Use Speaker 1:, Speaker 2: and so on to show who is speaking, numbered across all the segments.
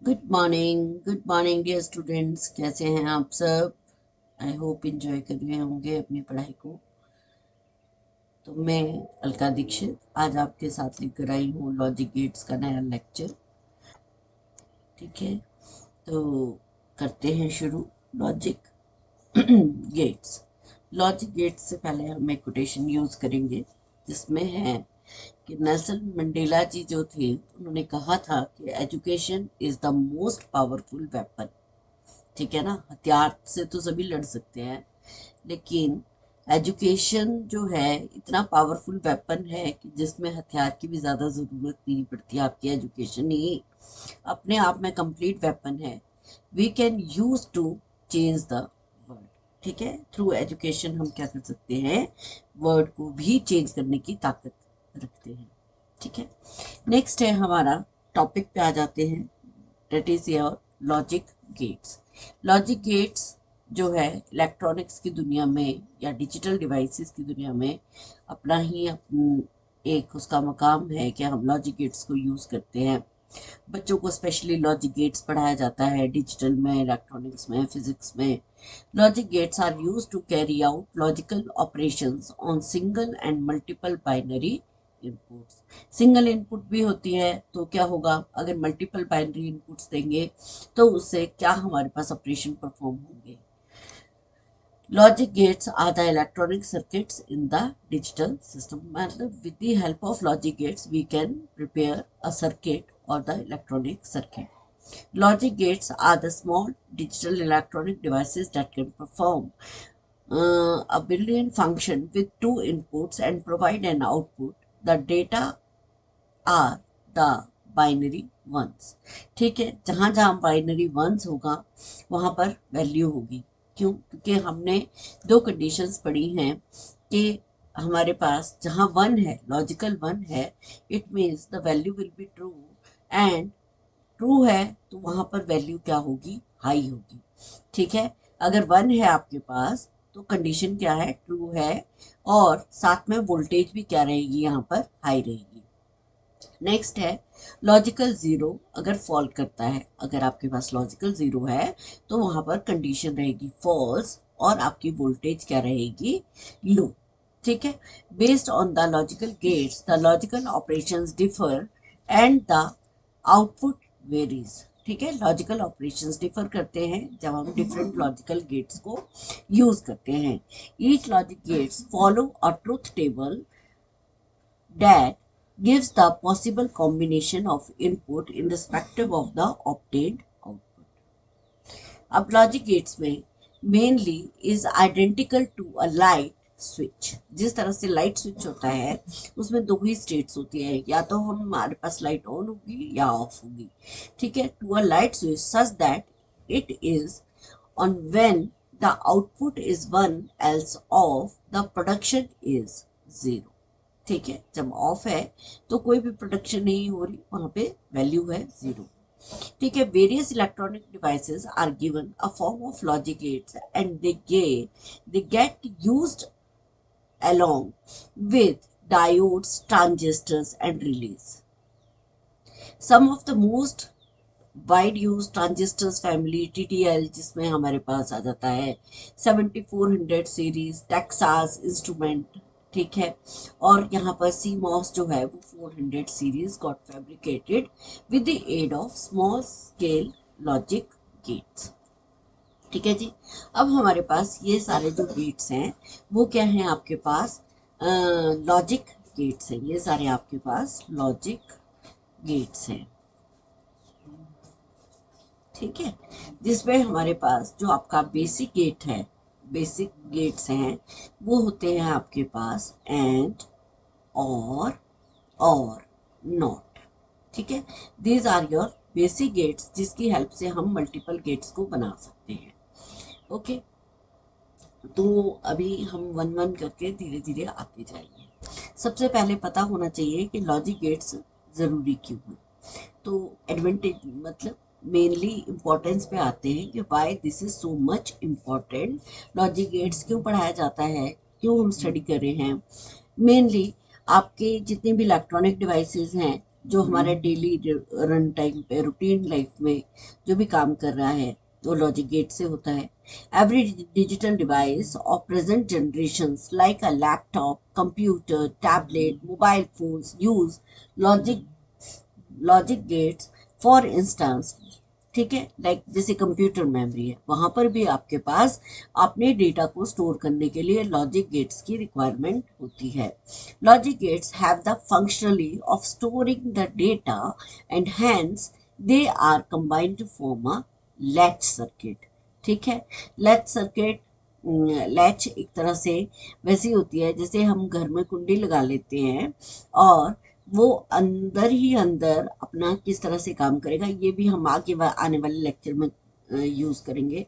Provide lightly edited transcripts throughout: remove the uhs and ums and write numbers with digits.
Speaker 1: Good morning dear students. कैसे हैं आप सब? आई होप इंजॉय कर रहे होंगे अपनी पढ़ाई को। तो मैं अलका दीक्षित आज आपके साथ लेकर आई हूँ लॉजिक गेट्स का नया लेक्चर। ठीक है, तो करते हैं शुरू। Logic gates. लॉजिक गेट्स से पहले हम एक कोटेशन यूज करेंगे जिसमें है कि नेल्सन मंडेला जी जो थे उन्होंने कहा था कि education is the most powerful weapon. ठीक है ना, हथियार से तो सभी लड़ सकते हैं, लेकिन एजुकेशन जो है इतना पावरफुल वेपन है कि जिसमें हथियार की भी ज़्यादा ज़रूरत नहीं पड़ती। आपकी एजुकेशन ही अपने आप में कंप्लीट वेपन है। We can use to change the world. ठीक है, थ्रू एजुकेशन हम क्या कर सकते हैं, वर्ल्ड को भी चेंज करने की ताकत रखते हैं। ठीक है, नेक्स्ट है हमारा टॉपिक पे आ जाते हैं, that is your logic gates. Logic gates जो है इलेक्ट्रॉनिक्स की दुनिया में या डिजिटल डिवाइसेस की दुनिया में अपना ही एक उसका मकाम है कि हम लॉजिक गेट्स को यूज़ करते हैं। बच्चों को स्पेशली लॉजिक गेट्स पढ़ाया जाता है डिजिटल में, इलेक्ट्रॉनिक्स में, फिजिक्स में। Logic gates are used to carry out logical operations on single and multiple binary inputs. Single input भी होती है तो क्या होगा, अगर मल्टीपल बाइनरी इनपुट्स देंगे तो उससे क्या हमारे पास ऑपरेशन परफॉर्म होंगे। Logic gates are the electronic circuits in the digital system. मतलब with the help of logic gates we can prepare a circuit or the electronic circuit. Logic gates are the small digital electronic devices that can perform a Boolean function with two inputs and provide an output. The data are the binary ones. ठीक है, जहां जहां binary once होगा वहां पर value होगी। क्यों? क्योंकि हमने दो कंडीशंस पढ़ी हैं कि हमारे पास जहां वन है, लॉजिकल वन है, it means the value will be true, and true है तो वहां पर वैल्यू क्या होगी, हाई होगी। ठीक है, अगर वन है आपके पास तो कंडीशन क्या है, ट्रू है, और साथ में वोल्टेज भी क्या रहेगी, यहाँ पर हाई रहेगी। नेक्स्ट है लॉजिकल जीरो। अगर फॉल्ट करता है, अगर आपके पास लॉजिकल जीरो है तो वहां पर कंडीशन रहेगी फॉल्स और आपकी वोल्टेज क्या रहेगी, लो। ठीक है, based on the logical gates the logical operations differ and the output varies. ठीक है, लॉजिकल ऑपरेशंस डिफर करते हैं जब हम डिफरेंट लॉजिकल गेट्स को यूज करते हैं। Each logic gates follow a truth table that gives the possible combination of input irrespective of the obtained output. अब लॉजिक गेट्स में mainly is identical to a light switch. जिस तरह से light switch होता है उसमें दो ही स्टेट्स होती है, या तो हमारे पास लाइट ऑन होगी या ऑफ होगी। ठीक है, to a light switch such that it is on when the output is one else off the production is zero. ठीक है, जब ऑफ है तो कोई भी प्रोडक्शन नहीं हो रही, वहां पे वैल्यू है जीरो। ठीक है, various electronic devices are given a form of logic gates and they get used along with diodes, transistors and relays. Some of the most wide use transistors family TTL, जिसमें हमारे पास आ जाता है 7400 series Texas instrument. ठीक है, और यहाँ पर CMOS जो है वो 400 series got fabricated with the aid of small scale logic gates. ठीक है जी, अब हमारे पास ये सारे जो गेट्स हैं वो क्या हैं आपके पास, लॉजिक गेट्स हैं। ये सारे आपके पास लॉजिक गेट्स हैं। ठीक है, जिसमें हमारे पास जो आपका बेसिक गेट है, बेसिक गेट्स हैं वो होते हैं आपके पास एंड, और नॉट। ठीक है, these are your basic gates जिसकी हेल्प से हम मल्टीपल गेट्स को बना सकते हैं। ओके, तो अभी हम वन वन करके धीरे धीरे आते जाएंगे। सबसे पहले पता होना चाहिए कि लॉजिक गेट्स जरूरी क्यों है। तो एडवांटेज मतलब मेनली इम्पोर्टेंस पे आते हैं कि why this is so much important. Logic gates क्यों पढ़ाया जाता है, क्यों हम स्टडी कर रहे हैं। मेनली आपके जितने भी इलेक्ट्रॉनिक डिवाइसेस हैं जो हमारे डेली रन टाइम पे रूटीन लाइफ में जो भी काम कर रहा है वो लॉजिक गेट से होता है। Every digital device of present generations like a laptop, computer, tablet, mobile phones use logic logic gates. For instance, ठीक है, लाइक जैसे कंप्यूटर मेमोरी है, वहां पर भी आपके पास अपने डेटा को स्टोर करने के लिए लॉजिक गेट्स की रिक्वायरमेंट होती है। Logic gates have the functionally of storing the data and hence they are combined to form a latch circuit. ठीक है, लैच सर्किट, लैच एक तरह से वैसी होती है जैसे हम घर में कुंडी लगा लेते हैं, और वो अंदर ही अंदर अपना किस तरह से काम करेगा ये भी हम आगे आने वाले लेक्चर में यूज करेंगे।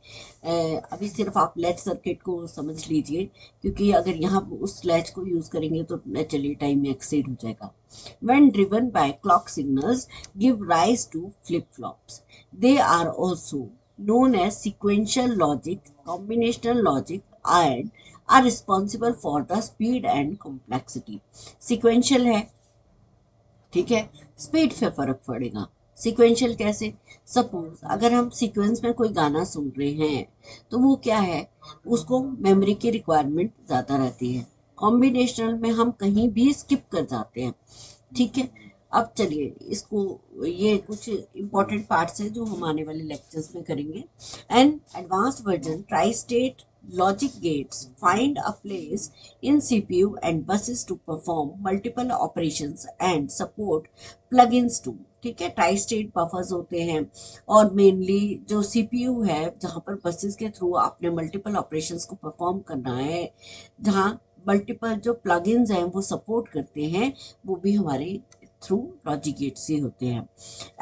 Speaker 1: अभी सिर्फ आप लैच सर्किट को समझ लीजिए, क्योंकि अगर यहाँ उस लैच को यूज करेंगे तो नेचुरली टाइम में एक्सीड हो जाएगा। when driven by clock signals give rise to flip-flops. They are also known as sequential logic, combinational logic, and are responsible for the speed and complexity. Sequential है, ठीक है, speed पे फर्क पड़ेगा। Sequential कैसे? सपोज अगर हम सीक्वेंस में कोई गाना सुन रहे हैं तो वो क्या है, उसको मेमोरी की रिक्वायरमेंट ज़्यादा रहती है। कॉम्बिनेशनल में हम कहीं भी स्किप कर जाते हैं। ठीक है, अब चलिए इसको, ये कुछ इंपॉर्टेंट पार्ट्स हैं जो हम आने वाले लेक्चर्स में करेंगे। N advanced version tri state logic gates find a place in CPU and buses to perform multiple operations and support plugins too। ठीक है, ट्राई स्टेट बफर्स होते हैं, और मेनली जो सीपीयू है जहाँ पर बसेस के थ्रू आपने मल्टीपल ऑपरेशंस को परफॉर्म करना है, जहाँ मल्टीपल जो प्लगइन्स हैं वो सपोर्ट करते हैं, वो भी हमारे थ्रू लॉजिक गेट से होते हैं।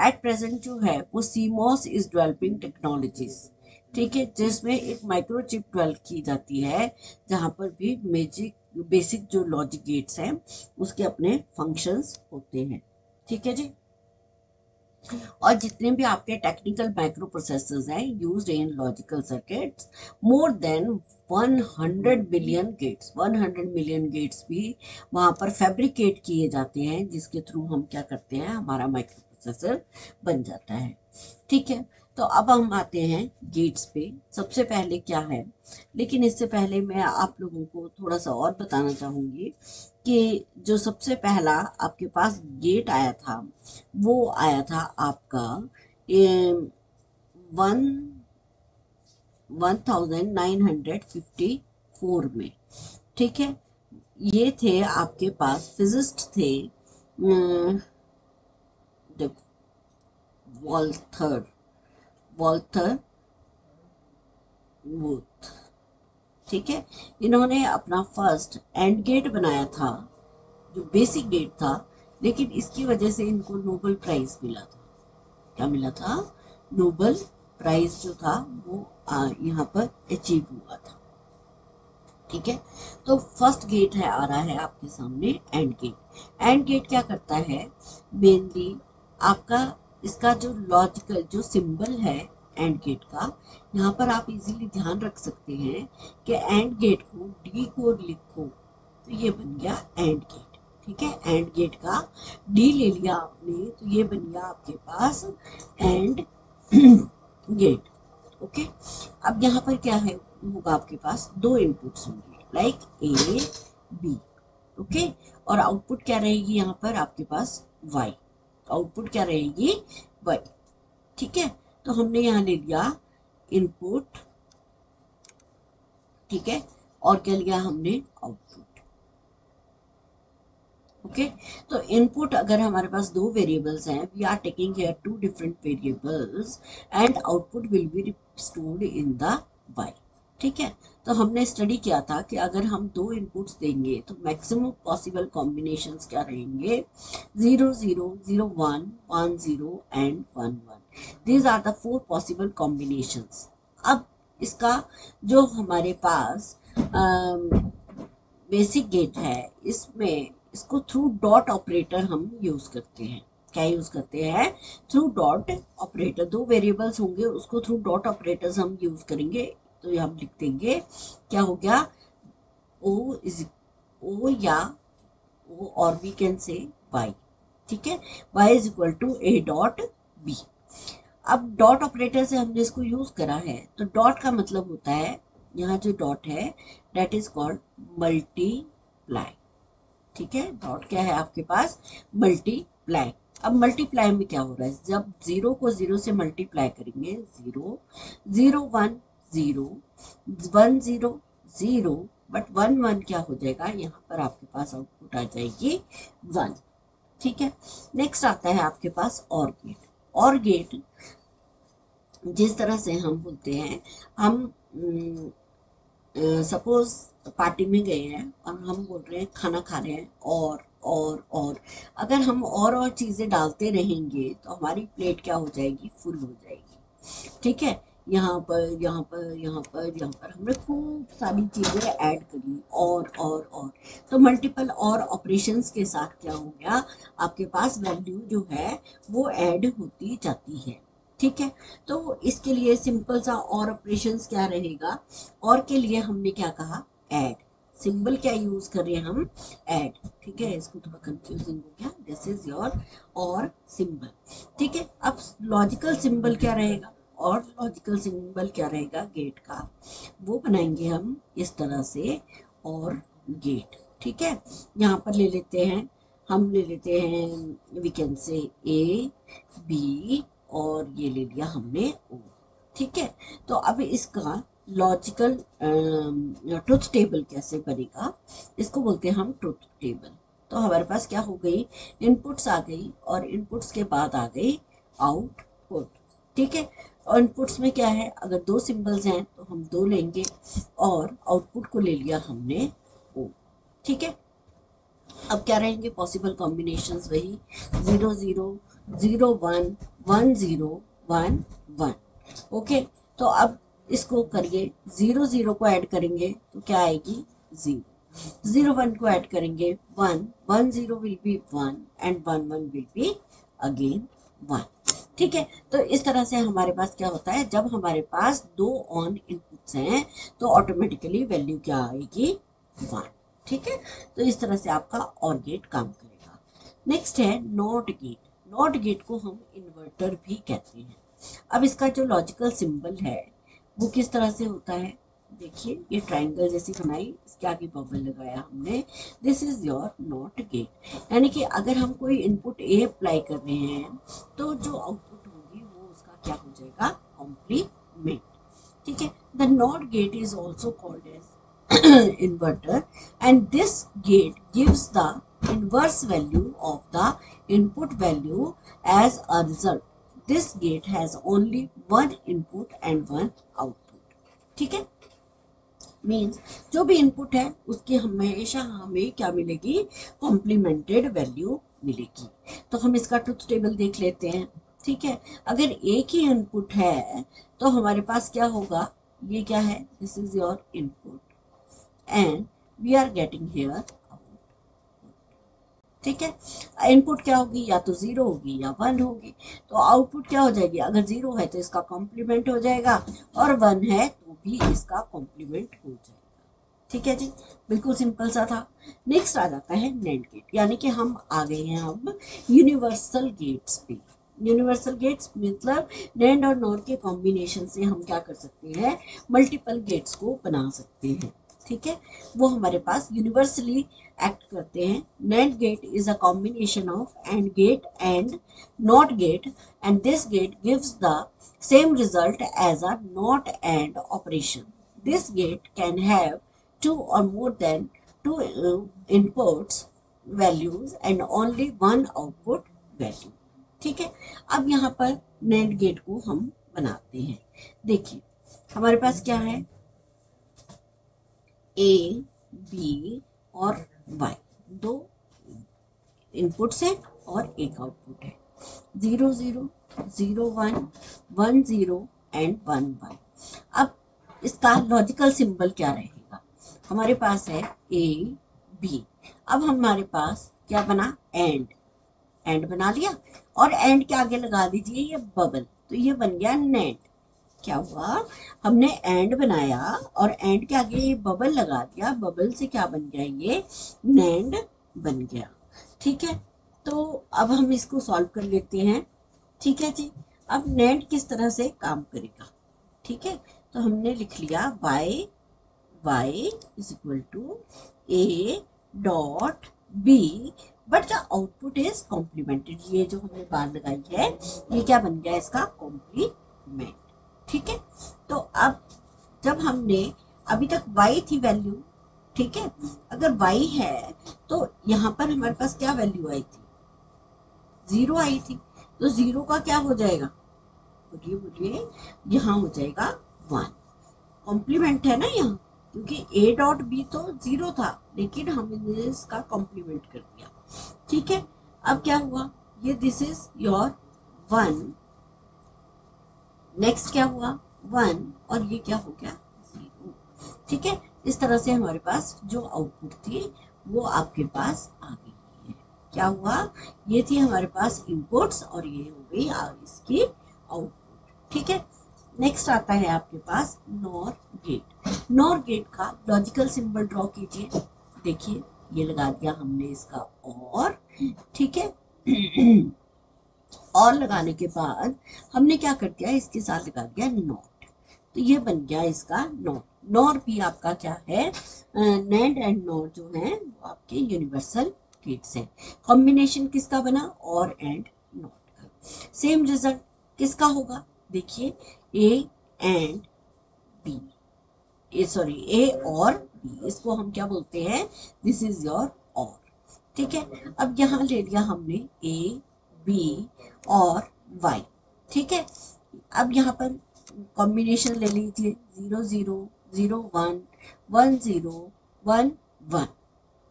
Speaker 1: एट प्रेजेंट जो है वो सीमॉस इज डेवलपिंग टेक्नोलॉजीज, ठीक है, जिसमें एक माइक्रोचिप डेवलप की जाती है, जहाँ पर भी बेसिक जो लॉजिक गेट्स हैं उसके अपने फंक्शंस होते हैं। ठीक है जी, और जितने भी आपके टेक्निकल माइक्रो प्रोसेसर्स हैं used in logical circuits, more than 100 billion gates, 100 million gates भी वहाँ पर फैब्रिकेट किए जाते हैं, जिसके थ्रू हम क्या करते हैं, हमारा माइक्रो प्रोसेसर बन जाता है। ठीक है, तो अब हम आते हैं गेट्स पे। सबसे पहले क्या है, लेकिन इससे पहले मैं आप लोगों को थोड़ा सा और बताना चाहूँगी कि जो सबसे पहला आपके पास गेट आया था वो आया था आपका 1954 में। ठीक है, ये थे आपके पास फिजिस्ट थे, वॉल्थर वॉल्थर वुथ। ठीक है, इन्होंने अपना फर्स्ट एंड गेट बनाया था जो बेसिक गेट था, लेकिन इसकी वजह से इनको नोबेल प्राइज मिला था। क्या मिला था? नोबेल प्राइज जो था वो यहाँ पर अचीव हुआ था। ठीक है, तो फर्स्ट गेट है आ रहा है आपके सामने एंड गेट। एंड गेट क्या करता है, मेनली आपका इसका जो लॉजिकल जो सिंबल है एंड गेट का, यहाँ पर आप इजीली ध्यान रख सकते हैं कि एंड गेट को डी कोड लिखो तो ये बन गया एंड गेट। ठीक है, एंड गेट का डी ले लिया आपने तो ये बन गया आपके पास एंड गेट। ओके, अब यहाँ पर क्या है, होगा आपके पास दो इनपुट्स होंगे लाइक ए बी। ओके, और आउटपुट क्या रहेगी यहाँ पर आपके पास वाई, आउटपुट क्या रहेगी वाई। ठीक है, तो हमने यहाँ ले लिया इनपुट, ठीक है, और क्या लिया हमने आउटपुट। ओके, तो इनपुट अगर हमारे पास दो वेरिएबल्स हैं, we are taking here two different variables and output will be stored in the Y. ठीक है, तो हमने स्टडी किया था कि अगर हम दो इनपुट्स देंगे तो मैक्सिमम पॉसिबल कॉम्बिनेशंस क्या रहेंगे, 0 0 0 1 1 0 and 1 1। These are the 4 possible combinations. अब इसका जो हमारे पास बेसिक गेट है, इसमें इसको थ्रू डॉट ऑपरेटर हम यूज करते हैं। क्या यूज करते हैं? Through dot operator. दो वेरिएबल्स होंगे उसको थ्रू डॉट ऑपरेटर्स हम यूज करेंगे, तो ये हम लिख देंगे क्या हो गया, ओ इज ओ या ओ और वी कैन से वाई। ठीक है, y is equal to A dot B. अब डॉट ऑपरेटर से हमने इसको यूज करा है, तो डॉट का मतलब होता है, यहाँ जो डॉट है डेट इज कॉल्ड मल्टीप्लाई। ठीक है, डॉट क्या है आपके पास, मल्टीप्लाई। अब मल्टीप्लाई में क्या हो रहा है, जब जीरो को जीरो से मल्टीप्लाई करेंगे, zero zero one zero, one zero zero, but one one क्या हो जाएगा, यहाँ पर आपके पास आउटपुट आ जाएगी वन। ठीक है, नेक्स्ट आता है आपके पास और गेट। और गेट जिस तरह से हम बोलते हैं, हम सपोज पार्टी में गए हैं और हम बोल रहे हैं खाना खा रहे हैं, और अगर हम और चीज़ें डालते रहेंगे तो हमारी प्लेट क्या हो जाएगी, फुल हो जाएगी। ठीक है, यहाँ पर यहाँ पर यहाँ पर यहाँ पर हमने खूब सारी चीज़ें ऐड करी, और तो मल्टीपल और ऑपरेशंस के साथ क्या हो गया, आपके पास वैल्यू जो है वो ऐड होती जाती है। ठीक है, तो इसके लिए सिंपल सा और ऑपरेशंस क्या रहेगा, और के लिए हमने क्या कहा, ऐड। सिंबल क्या यूज कर रहे हैं हम, ऐड। ठीक है, इसको थोड़ा कंफ्यूजिंग हो गया, दिस इज योर और सिंबल। ठीक है, अब लॉजिकल सिंबल क्या रहेगा, और लॉजिकल सिंबल क्या रहेगा गेट का, वो बनाएंगे हम इस तरह से, और गेट। ठीक है, यहाँ पर ले लेते हैं, हम ले लेते हैं, we can say A B, और ये ले लिया हमने ओ। ठीक है, तो अब इसका लॉजिकल ट्रुथ टेबल कैसे बनेगा, इसको बोलते हैं हम ट्रुथ टेबल। तो हमारे पास क्या हो गई, इनपुट्स आ गई, और इनपुट्स के बाद आ गई आउटपुट। ठीक है, और इनपुट्स में क्या है, अगर दो सिंबल्स हैं तो हम दो लेंगे, और आउटपुट को ले लिया हमने ओ। ठीक है, अब क्या रहेंगे पॉसिबल कॉम्बिनेशंस, वही zero zero zero one one zero one one. Okay, तो अब इसको करिए, जीरो जीरो को ऐड करेंगे तो क्या आएगी, जीरो, जीरो वन को ऐड करेंगे, one, one zero will be one, and one one will be again one. ठीक है, तो इस तरह से हमारे पास क्या होता है, जब हमारे पास दो ऑन इनपुट्स हैं तो ऑटोमेटिकली वैल्यू क्या आएगी, वन। ठीक है, तो इस तरह से आपका और गेट काम करेगा। नेक्स्ट है नॉट गेट। नॉट गेट को हम इन्वर्टर भी कहते हैं। अब इसका जो लॉजिकल सिंबल है वो किस तरह से होता है, देखिए ये ट्रायंगल जैसी बनाई, इसके आगे बबल लगाया हमने, this is your not gate. यानी कि अगर हम कोई इनपुट ए अप्लाई कर रहे हैं तो जो आउटपुट होगी वो उसका क्या हो जाएगा, कॉम्प्लीमेंट। ठीक है, the not gate is also called as inverter, and this gate gives the inverse value of the input value as a result. This gate has only one input and one output. ठीक है, means जो भी input है उसकी हमेशा हमें क्या मिलेगी, कॉम्प्लीमेंटेड वैल्यू मिलेगी। तो हम इसका ट्रुथ टेबल देख लेते हैं। ठीक है, अगर एक ही इनपुट है तो हमारे पास क्या होगा, ये क्या है, this is your input and we are getting here output। ठीक है, इनपुट क्या होगी, या तो जीरो होगी या वन होगी, तो आउटपुट क्या हो जाएगी, अगर जीरो है तो इसका कॉम्प्लीमेंट हो जाएगा, और वन है तो भी इसका कॉम्प्लीमेंट हो जाएगा। ठीक है जी, बिल्कुल सिंपल सा था। नेक्स्ट आ जाता है नैंड गेट, यानी कि हम आ गए हैं अब यूनिवर्सल गेट्स पे। यूनिवर्सल गेट्स मतलब नैंड और नॉर के कॉम्बिनेशन से हम क्या कर सकते हैं, मल्टीपल गेट्स को बना सकते हैं। ठीक है, वो हमारे पास यूनिवर्सली एक्ट करते हैं। NAND gate is a combination of and gate and not gate, and this gate gives the same result as a not and operation. This gate can have two or more than two inputs values and only one output value। ठीक है, अब यहाँ पर NAND gate को हम बनाते हैं। देखिए हमारे पास क्या है, ए बी और वाई, दो इनपुट्स हैं और एक आउटपुट है, zero zero zero one one zero and one one. अब इसका लॉजिकल सिंबल क्या रहेगा, हमारे पास है ए बी। अब हमारे पास क्या बना, एंड बना लिया, और एंड के आगे लगा दीजिए ये बबल, तो ये बन गया नैंड। क्या हुआ, हमने एंड बनाया और एंड के आगे ये बबल लगा दिया, बबल से क्या बन गया, ये नैंड बन गया। ठीक है, तो अब हम इसको सॉल्व कर लेते हैं। ठीक है जी। अब नेट किस तरह से काम करेगा, ठीक है। तो हमने लिख लिया y is equal to a dot b, but the output is complemented. ये जो हमने बार लगाई है ये क्या बन गया, इसका कॉम्प्लीमेंट। ठीक है। तो अब जब हमने अभी तक y थी वैल्यू, ठीक है, अगर y है तो यहाँ पर हमारे पास क्या वैल्यू आई थी, 0 आई थी। तो 0 का क्या हो जाएगा, बोलिए बोलिए, यहाँ हो जाएगा 1। कॉम्प्लीमेंट है ना यहाँ, क्योंकि a डॉट बी तो 0 था लेकिन हमने इसका कॉम्प्लीमेंट कर दिया। ठीक है। अब क्या हुआ, ये दिस इज योर 1, नेक्स्ट क्या हुआ 1, और ये क्या हो गया 0। ठीक है। इस तरह से हमारे पास जो आउटपुट थी वो आपके पास आ गई है। क्या हुआ, ये थी हमारे पास इनपुट्स और ये हो गई इसकी आउटपुट। ठीक है। नेक्स्ट आता है आपके पास नॉर गेट। नॉर गेट का लॉजिकल सिंबल ड्रॉ कीजिए। देखिए ये लगा दिया हमने इसका और, ठीक है। और लगाने के बाद हमने क्या कर दिया, इसके साथ लगा दिया नॉट, तो ये बन गया इसका नॉर। नॉर भी आपका क्या है, नेंड एंड नॉर जो है वो आपके यूनिवर्सल गेट्स हैं। कॉम्बिनेशन किसका बना, और एंड नॉट का। सेम रिजल्ट किसका होगा, देखिए A and B, A sorry A और बी, इसको हम क्या बोलते हैं, दिस इज योर और। ठीक है। अब यहाँ ले लिया हमने ए बी और वाई। ठीक है। अब यहाँ पर कॉम्बिनेशन ले लीजिए 0 0 0 1 1 0 1 1।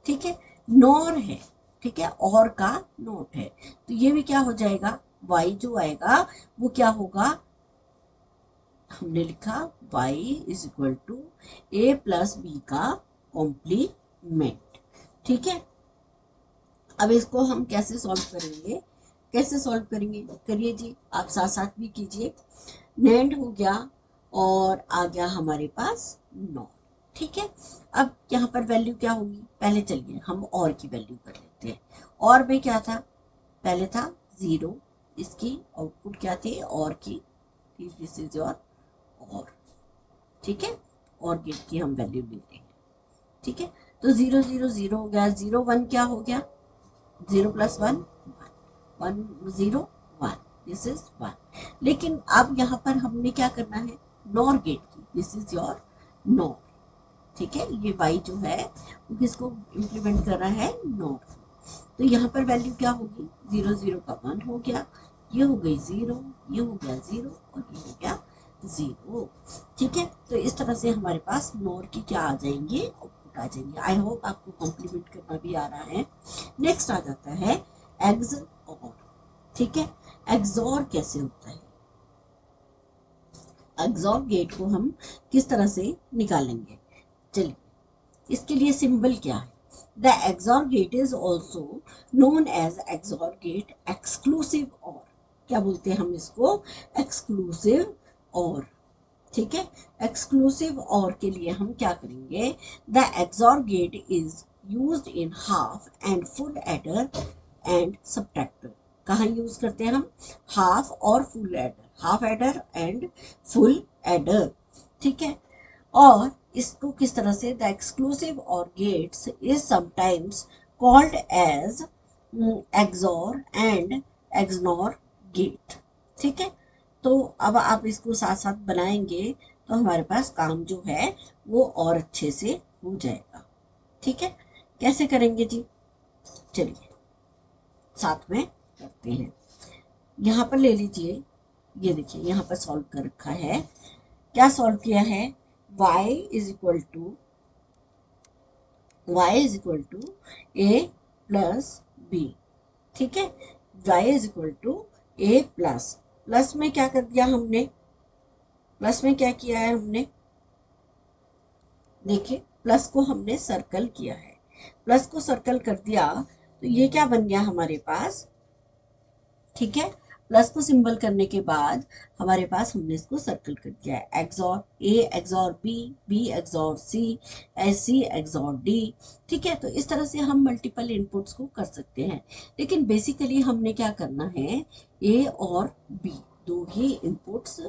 Speaker 1: ठीक है। नॉर है, ठीक है, और का नोट है, तो ये भी क्या हो जाएगा, y जो आएगा वो क्या होगा, हमने लिखा y is equal to a plus B का कॉम्प्लीमेंट। ठीक है। अब इसको हम कैसे सॉल्व करेंगे, कैसे सॉल्व करेंगे, करिए जी, आप साथ साथ भी कीजिए। नेंड हो गया और आ गया हमारे पास 9। ठीक है। अब यहाँ पर वैल्यू क्या होगी, पहले चलिए हम और की वैल्यू कर लेते हैं। और में क्या था, पहले था 0, इसकी आउटपुट क्या थी और की, दिस इज योर और। ठीक है। और गेट की हम वैल्यू लेते हैं। ठीक है। तो 0 0 0 हो गया, 0 1 क्या हो गया, 0 प्लस 1 1 0 1, दिस इज 1। लेकिन अब यहाँ पर हमने क्या करना है, नॉर गेट की, दिस इज योर नॉर। ठीक है। ये y जो है वो किसको इम्प्लीमेंट कर रहा है, नॉर। तो यहाँ पर वैल्यू क्या होगी, 0 0 का 1 हो गया, ये हो गई 0, ये हो गया 0 और ये हो गया 0। ठीक है। तो इस तरह से हमारे पास नॉर की क्या आ जाएंगे, आउटपुट आ जाएंगे। आई होप आपको कॉम्प्लीमेंट करना भी आ रहा है। नेक्स्ट आ जाता है एक्स और। ठीक है। एक्सॉर कैसे होता है, एक्सॉर गेट को हम किस तरह से निकालेंगे, चलिए इसके लिए सिंबल क्या है, the XOR gate is also known as XOR gate exclusive or. क्या बोलते हैं हम इसको, एक्सक्लूसिव और। ठीक है। एक्सक्लूसिव और के लिए हम क्या करेंगे, the XOR gate is used in half and full adder and subtractor. कहाँ यूज करते हैं हम, हाफ और full adder, half adder and full adder. ठीक है। और इसको किस तरह से, the exclusive or gates is sometimes called as XOR and XNOR gate. ठीक है। तो अब आप इसको साथ साथ बनाएंगे तो हमारे पास काम जो है वो और अच्छे से हो जाएगा। ठीक है। कैसे करेंगे जी, चलिए साथ में करते हैं। यहाँ पर ले लीजिए, ये देखिए यहाँ पर सॉल्व कर रखा है। क्या सॉल्व किया है, y is equal to A plus B. ठीक है। y is equal to A plus, plus में क्या कर दिया हमने, प्लस में क्या किया है हमने, देखिए प्लस को हमने सर्कल किया है, प्लस को सर्कल कर दिया तो ये क्या बन गया हमारे पास। ठीक है। प्लस को सिंबल करने के बाद हमारे पास हमने इसको सर्कल कर दिया है, XOR A XOR B, B XOR C, C XOR D. ठीक है, तो इस तरह से हम मल्टीपल इनपुट्स को कर सकते हैं, लेकिन बेसिकली हमने क्या करना है, ए और बी दो ही इनपुट्स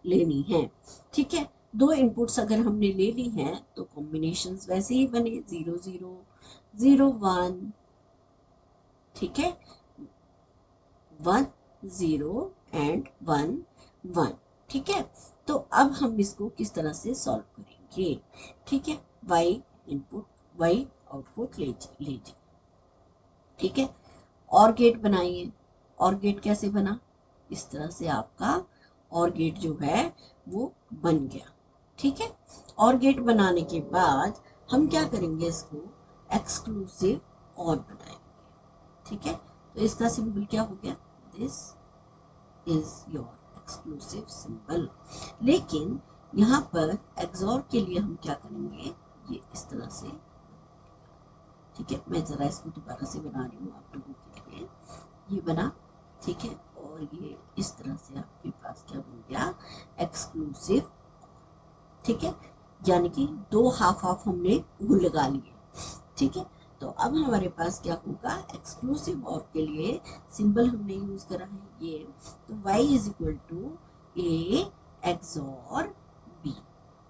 Speaker 1: लेनी है। ठीक है, दो इनपुट्स अगर हमने ले ली हैं तो कॉम्बिनेशंस वैसे ही बने 0 0 0 1। ठीक है, 1 0 एंड 1 1। ठीक है, तो अब हम इसको किस तरह से सॉल्व करेंगे। ठीक है, y इनपुट y आउटपुट लीजिए। ठीक है, और गेट बनाइए। और गेट कैसे बना, इस तरह से आपका और गेट जो है वो बन गया। ठीक है, और गेट बनाने के बाद हम क्या करेंगे, इसको एक्सक्लूसिव और बनाएंगे। ठीक है, तो इसका सिंबल क्या हो गया, this is your exclusive symbol. लेकिन यहाँ पर एक्सॉर के लिए हम क्या करेंगे, ये इस तरह से। ठीक है, मैं जरा इसको दोबारा से बना रही हूँ आप लोगों के लिए, ये बना। ठीक है, और ये इस तरह से आपके पास क्या बन गया, एक्सक्लूसिव। ठीक है, यानी कि दो हाफ हाफ हमने लगा लिए। ठीक है, तो अब हमारे पास क्या होगा, एक्सक्लूसिव और के लिए सिंबल हमने यूज करा है ये, तो y is equal to A XOR B.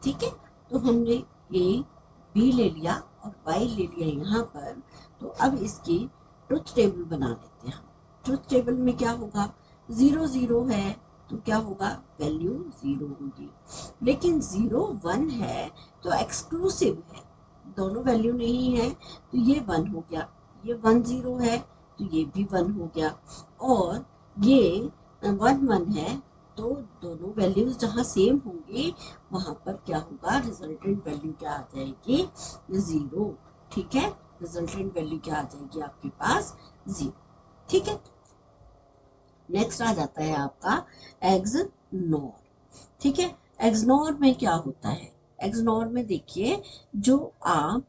Speaker 1: ठीक है, तो हमने ए बी ले लिया और y ले लिया यहाँ पर। तो अब इसकी ट्रुथ टेबल बना लेते हैं। ट्रुथ टेबल में क्या होगा, 0 0 है तो क्या होगा, वैल्यू 0 होगी। लेकिन 0 1 है तो एक्सक्लूसिव है, दोनों वैल्यू नहीं है तो ये 1 हो गया। ये 1 0 है तो ये भी 1 हो गया। और ये 1 1 है तो दोनों वैल्यूज जहाँ सेम होंगी वहां पर क्या होगा, रिजल्टेंट वैल्यू क्या आ जाएगी, 0। ठीक है, रिजल्टेंट वैल्यू क्या आ जाएगी आपके पास, 0। ठीक है, नेक्स्ट आ जाता है आपका एक्सनॉर। ठीक है, एक्सनॉर में क्या होता है, एक्सनॉर में देखिए जो आप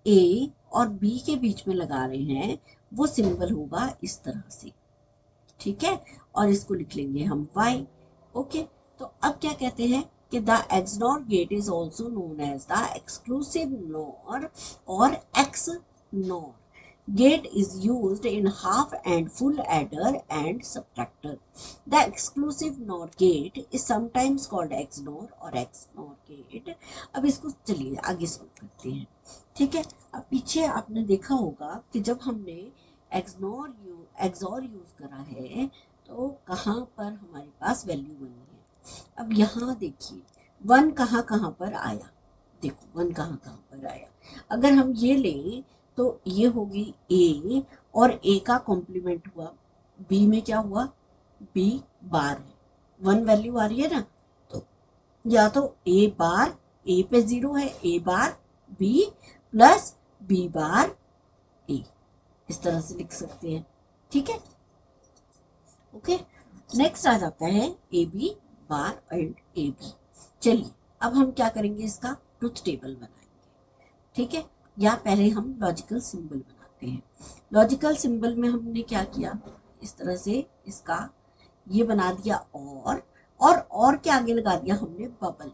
Speaker 1: ए और बी के बीच में लगा रहे हैं वो सिंबल होगा इस तरह से। ठीक है, और इसको लिख लेंगे हम y। ओके, तो अब क्या कहते हैं कि the XNOR gate is also known as the exclusive NOR और X NOR gate is used in half and full adder and subtractor. The exclusive NOR gate is sometimes called XNOR or XNOR gate. अब इसको चलिए आगे शुरू करते हैं। ठीक है, अब पीछे आपने देखा होगा कि जब हमने एक्सॉर यूज करा है तो कहाँ पर हमारे पास वैल्यू बनी है। अब यहाँ देखिए 1 कहाँ कहाँ पर आया, देखो 1 कहाँ कहाँ पर आया। अगर हम ये लें तो ये होगी ए और ए का कॉम्प्लीमेंट हुआ, बी में क्या हुआ, बी बार है, 1 वैल्यू आ रही है ना, तो या तो ए बार, ए पे 0 है, ए बार बी प्लस बी बार ए, इस तरह से लिख सकते हैं। ठीक है, ओके, नेक्स्ट आ जाता है A B bar and A B. चलिए अब हम क्या करेंगे, इसका ट्रुथ टेबल बनाएंगे। ठीक है, या पहले हम लॉजिकल सिंबल बनाते हैं। लॉजिकल सिंबल में हमने क्या किया, इस तरह से इसका ये बना दिया और के आगे लगा दिया हमने bubble.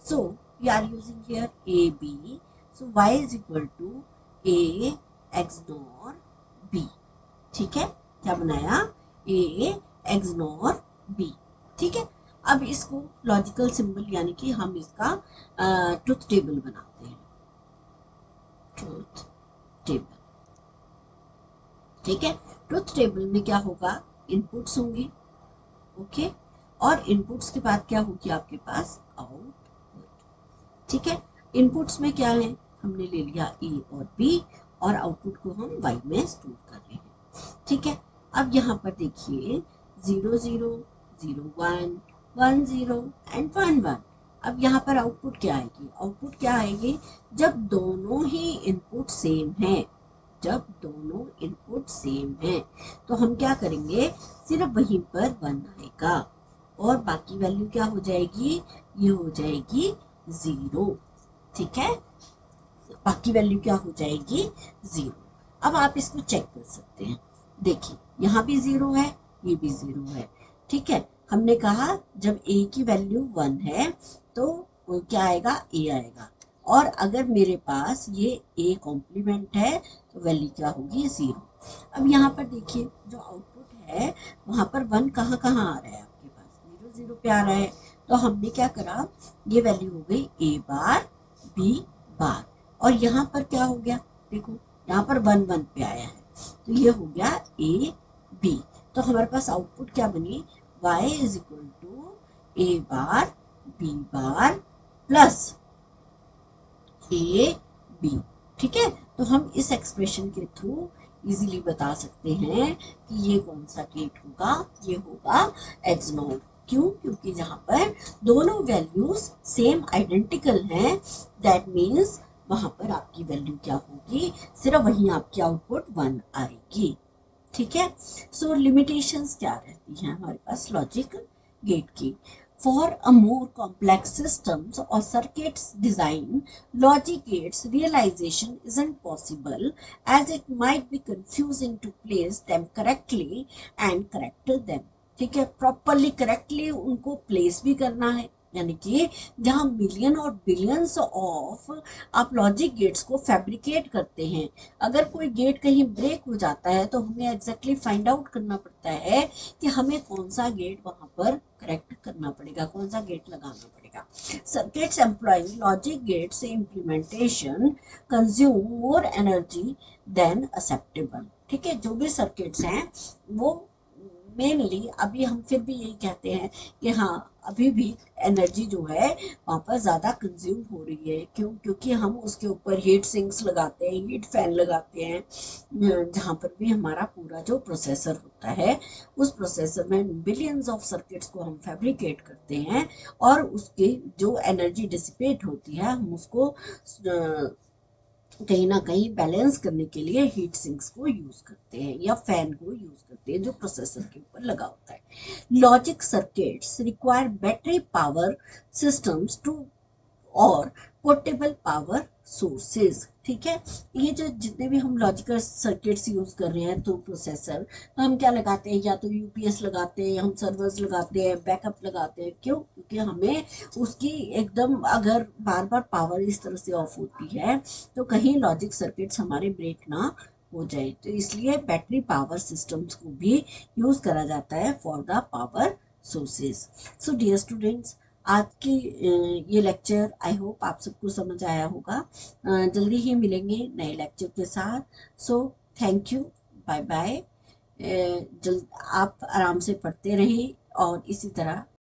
Speaker 1: So we are using here A B, so y is equal to A XNOR B. ठीक है, क्या बनाया, ए एक्सनॉर बी। ठीक है, अब इसको लॉजिकल सिंबल यानी कि हम इसका ट्रुथ टेबल बनाते हैं, ट्रुथ टेबल। ठीक है, ट्रुथ टेबल में क्या होगा, इनपुट्स होंगी। ओके, और इनपुट्स के बाद क्या होगी आपके पास, आउटपुट। ठीक है, इनपुट्स में क्या है, हमने ले लिया ए और बी और आउटपुट को हम वाई में स्टोर कर रहे हैं। ठीक है, अब यहाँ पर देखिए 0 0 0 1 1 0 एंड 1 1। अब यहाँ पर आउटपुट क्या आएगी, आउटपुट क्या आएगी, जब दोनों ही इनपुट सेम हैं, जब दोनों इनपुट सेम हैं तो हम क्या करेंगे, सिर्फ वहीं पर 1 आएगा और बाकी वैल्यू क्या हो जाएगी, ये हो जाएगी 0। ठीक है, बाकी वैल्यू क्या हो जाएगी, 0। अब आप इसको चेक कर सकते हैं, देखिए यहाँ भी 0 है, ये भी 0 है, ठीक है, हमने कहा जब a की वैल्यू 1 है तो क्या आएगा, a आएगा। और अगर मेरे पास ये a कॉम्प्लीमेंट है तो वैल्यू क्या होगी, 0। अब यहाँ पर देखिए जो आउटपुट है वहाँ पर 1 कहाँ कहाँ आ रहा है आपके पास, 0 0 पे आ रहा है। तो हमने क्या करा, ये वैल्यू हो गई a बार b बार, और यहाँ पर क्या हो गया, देखो यहाँ पर 1 1 पे आया है, तो ये हो गया a b। तो हमारे पास आउटपुट क्या बनी, y is equal to a bar b bar plus a b। ठीक है, तो हम इस एक्सप्रेशन के थ्रू इजीली बता सकते हैं कि ये कौन सा गेट होगा, ये होगा x नॉट। क्यों, क्योंकि जहां पर दोनों वैल्यूज सेम आइडेंटिकल हैं, दैट मीन्स वहां पर आपकी वैल्यू क्या होगी, सिर्फ वहीं आपकी आउटपुट 1 आएगी। ठीक है, सो लिमिटेशंस क्या रहती हैं हमारे पास लॉजिक गेट की। For a more complex systems और circuits design, logic gates realization isn't possible as it might be confusing to place them correctly and correct them। ठीक है, प्रॉपरली करेक्टली उनको प्लेस भी करना है, यानी कि जहां मिलियन और बिलियंस ऑफ आप लॉजिक गेट्स को फैब्रिकेट करते हैं, अगर कोई गेट कहीं ब्रेक हो जाता है तो हमें एग्जैक्टली फाइंड आउट करना पड़ता है कि हमें कौन सा गेट वहां पर करेक्ट करना पड़ेगा, कौन सा गेट लगाना पड़ेगा। Circuits employing logic gates implementation consume more energy than acceptable. ठीक है, जो भी सर्किट्स हैं वो मेनली अभी हम फिर भी यही कहते हैं कि हाँ अभी भी एनर्जी जो है वहाँ पर ज़्यादा कंज्यूम हो रही है। क्यों, क्योंकि हम उसके ऊपर हीट सिंक्स लगाते हैं, हीट फैन लगाते हैं, जहाँ पर भी हमारा पूरा जो प्रोसेसर होता है उस प्रोसेसर में बिलियंस ऑफ सर्किट्स को हम फैब्रिकेट करते हैं, और उसकी जो एनर्जी डिसिपेट होती है हम उसको कहीं ना कहीं बैलेंस करने के लिए हीट सिंक्स को यूज करते हैं या फैन को यूज करते हैं जो प्रोसेसर के ऊपर लगा होता है। Logic circuits require battery power systems to or portable power sources. ठीक है, ये जो जितने भी हम लॉजिकल सर्किट्स यूज कर रहे हैं तो प्रोसेसर, तो हम क्या लगाते हैं, या तो यूपीएस लगाते हैं, हम सर्वर्स लगाते हैं, बैकअप लगाते हैं। क्यों, क्योंकि हमें उसकी एकदम अगर बार बार पावर इस तरह से ऑफ होती है तो कहीं लॉजिक सर्किट्स हमारे ब्रेक ना हो जाए, तो इसलिए बैटरी पावर सिस्टम्स को भी यूज करा जाता है for the power sources. So dear students, आज की ये लेक्चर आई होप आप सबको समझ आया होगा। जल्दी ही मिलेंगे नए लेक्चर के साथ। So thank you, bye bye. जल्द आप आराम से पढ़ते रहें और इसी तरह